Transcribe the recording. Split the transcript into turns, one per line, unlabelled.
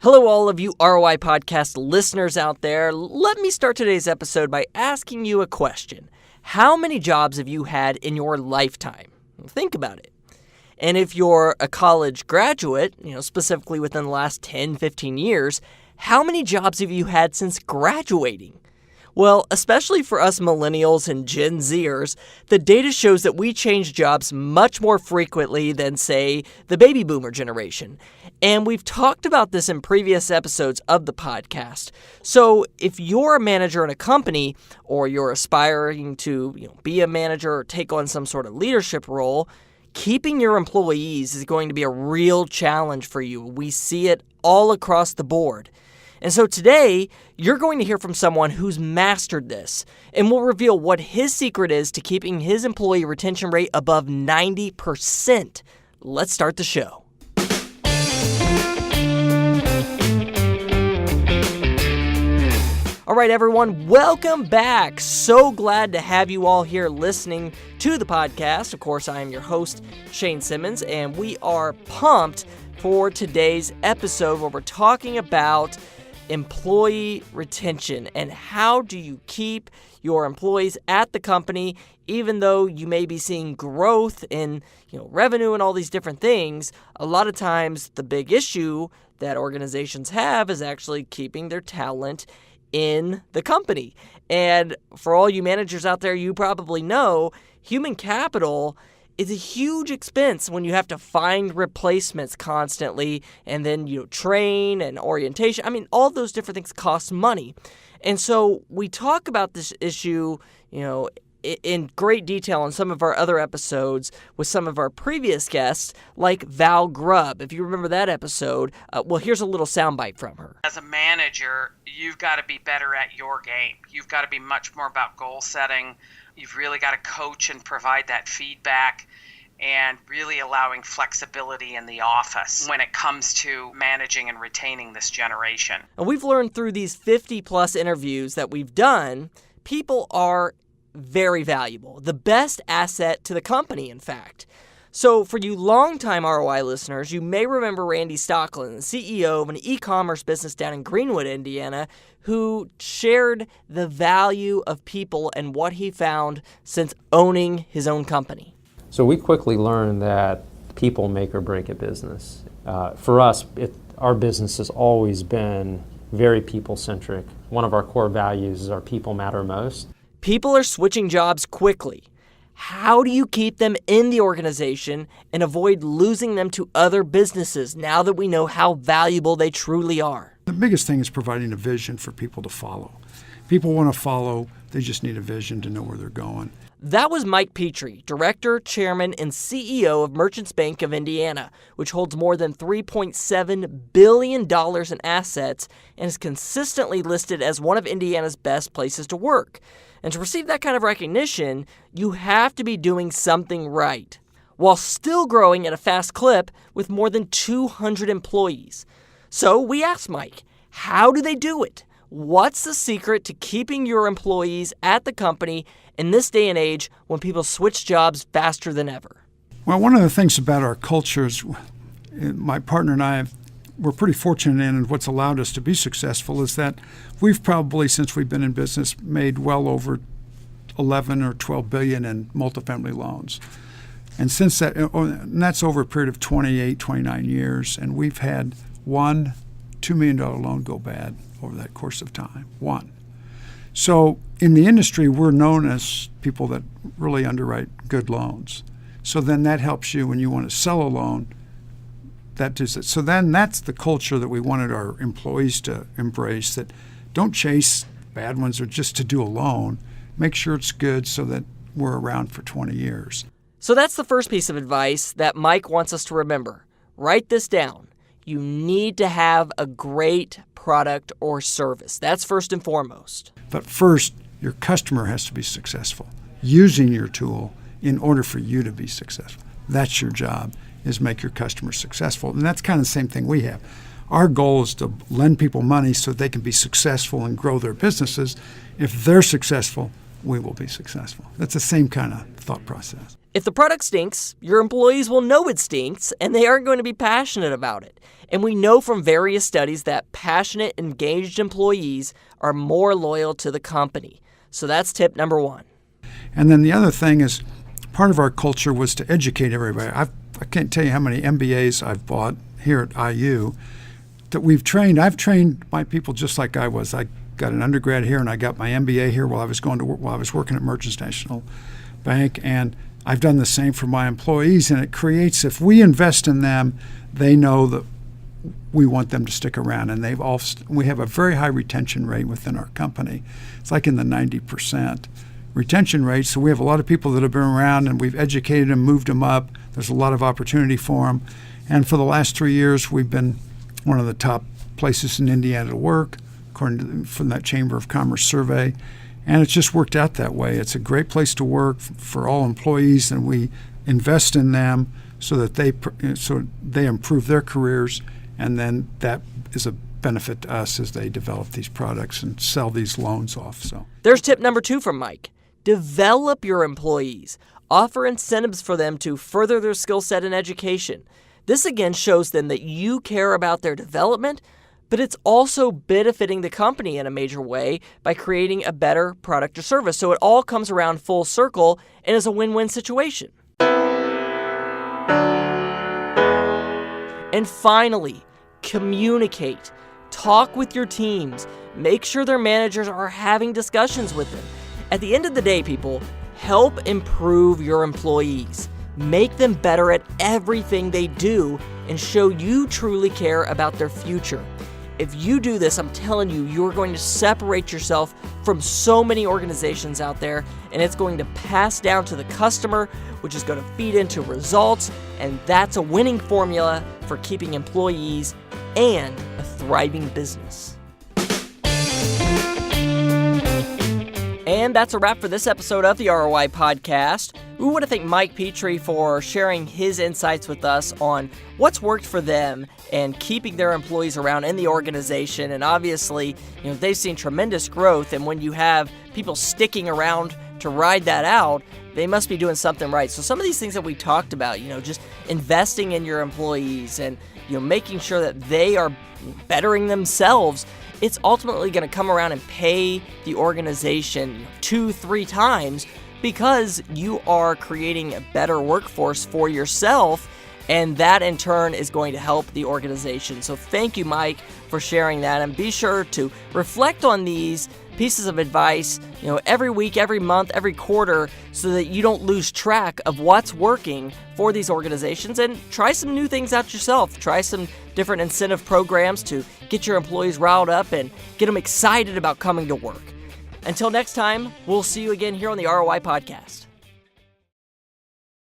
Hello, all of you ROI Podcast listeners out there. Let me start today's episode by asking you a question. How many jobs have you had in your lifetime? Think about it. And if you're a college graduate, specifically within the last 10, 15 years, how many jobs have you had since graduating? Well, especially for us millennials and Gen Zers, the data shows that we change jobs much more frequently than, say, the baby boomer generation. And we've talked about this in previous episodes of the podcast. So if you're a manager in a company, or you're aspiring to be a manager or take on some sort of leadership role, keeping your employees is going to be a real challenge for you. We see it all across the board. And so today, you're going to hear from someone who's mastered this, and will reveal what his secret is to keeping his employee retention rate above 90%. Let's start the show. All right, everyone, welcome back. So glad to have you all here listening to the podcast. Of course, I am your host, Shane Simmons, and we are pumped for today's episode where we're talking about employee retention and how do you keep your employees at the company even though you may be seeing growth in revenue and all these different things. A lot of times the big issue that organizations have is actually keeping their talent in the company. And for all you managers out there, you probably know human capital is a huge expense when you have to find replacements constantly and then train and orientation. I mean, all those different things cost money. And so we talk about this issue, in great detail in some of our other episodes with some of our previous guests, like Val Grubb. If you remember that episode, here's a little soundbite from her.
As a manager, you've got to be better at your game. You've got to be much more about goal setting. You've really got to coach and provide that feedback and really allowing flexibility in the office when it comes to managing and retaining this generation.
And we've learned through these 50-plus interviews that we've done, people are very valuable, the best asset to the company, in fact. So for you longtime ROI listeners, you may remember Randy Stocklin, the CEO of an e-commerce business down in Greenwood, Indiana, who shared the value of people and what he found since owning his own company.
So we quickly learned that people make or break a business. For us, our business has always been very people-centric. One of our core values is our people matter most.
People are switching jobs quickly. How do you keep them in the organization and avoid losing them to other businesses now that we know how valuable they truly are?
The biggest thing is providing a vision for people to follow. People want to follow, they just need a vision to know where they're going.
That was Mike Petrie, Director, Chairman, and CEO of Merchants Bank of Indiana, which holds more than $3.7 billion in assets and is consistently listed as one of Indiana's best places to work. And to receive that kind of recognition, you have to be doing something right, while still growing at a fast clip with more than 200 employees. So we asked Mike, how do they do it? What's the secret to keeping your employees at the company in this day and age when people switch jobs faster than ever?
Well, one of the things about our cultures, my partner and I we're pretty fortunate in, and what's allowed us to be successful is that we've probably, since we've been in business, made well over 11 or 12 billion in multifamily loans. And since that, and that's over a period of 28, 29 years, and we've had one $2 million loan go bad over that course of time, one. So in the industry, we're known as people that really underwrite good loans. So then that helps you when you want to sell a loan. That does it. So then that's the culture that we wanted our employees to embrace, that don't chase bad ones or just to do a loan. Make sure it's good so that we're around for 20 years.
So that's the first piece of advice that Mike wants us to remember. Write this down. You need to have a great product or service. That's first and foremost.
But first, your customer has to be successful using your tool in order for you to be successful. That's your job, is make your customers successful. And that's kind of the same thing we have. Our goal is to lend people money so they can be successful and grow their businesses. If they're successful, we will be successful. That's the same kind of thought process.
If the product stinks, your employees will know it stinks, and they aren't going to be passionate about it. And we know from various studies that passionate, engaged employees are more loyal to the company. So that's tip number 1.
And then the other thing is, part of our culture was to educate everybody. I can't tell you how many MBAs I've bought here at IU that we've trained. I've trained my people just like I was. I got an undergrad here, and I got my MBA here while I was working at Merchants National Bank, and I've done the same for my employees. And it creates, if we invest in them, they know that we want them to stick around, and we have a very high retention rate within our company. It's like in the 90% retention rate. So we have a lot of people that have been around, and we've educated them, moved them up. There's a lot of opportunity for them. And for the last 3 years, we've been one of the top places in Indiana to work, according to from that Chamber of Commerce survey. And it's just worked out that way. It's a great place to work for all employees, and we invest in them so that they improve their careers, and then that is a benefit to us as they develop these products and sell these loans off. So
there's tip number 2 from Mike. Develop your employees. Offer incentives for them to further their skill set and education. This again shows them that you care about their development, but it's also benefiting the company in a major way by creating a better product or service. So it all comes around full circle and is a win-win situation. And finally, communicate. Talk with your teams. Make sure their managers are having discussions with them. At the end of the day, people, help improve your employees. Make them better at everything they do and show you truly care about their future. If you do this, I'm telling you, you're going to separate yourself from so many organizations out there, and it's going to pass down to the customer, which is going to feed into results, and that's a winning formula for keeping employees and a thriving business. And that's a wrap for this episode of the ROI Podcast. We want to thank Mike Petrie for sharing his insights with us on what's worked for them and keeping their employees around in the organization. And obviously, they've seen tremendous growth. And when you have people sticking around to ride that out, they must be doing something right. So some of these things that we talked about, just investing in your employees and making sure that they are bettering themselves, it's ultimately going to come around and pay the organization 2-3 times, because you are creating a better workforce for yourself, and that in turn is going to help the organization. So thank you, Mike, for sharing that, and be sure to reflect on these pieces of advice, every week, every month, every quarter, so that you don't lose track of what's working for these organizations, and try some new things out yourself. Try some different incentive programs to get your employees riled up and get them excited about coming to work. Until next time, we'll see you again here on the ROI Podcast.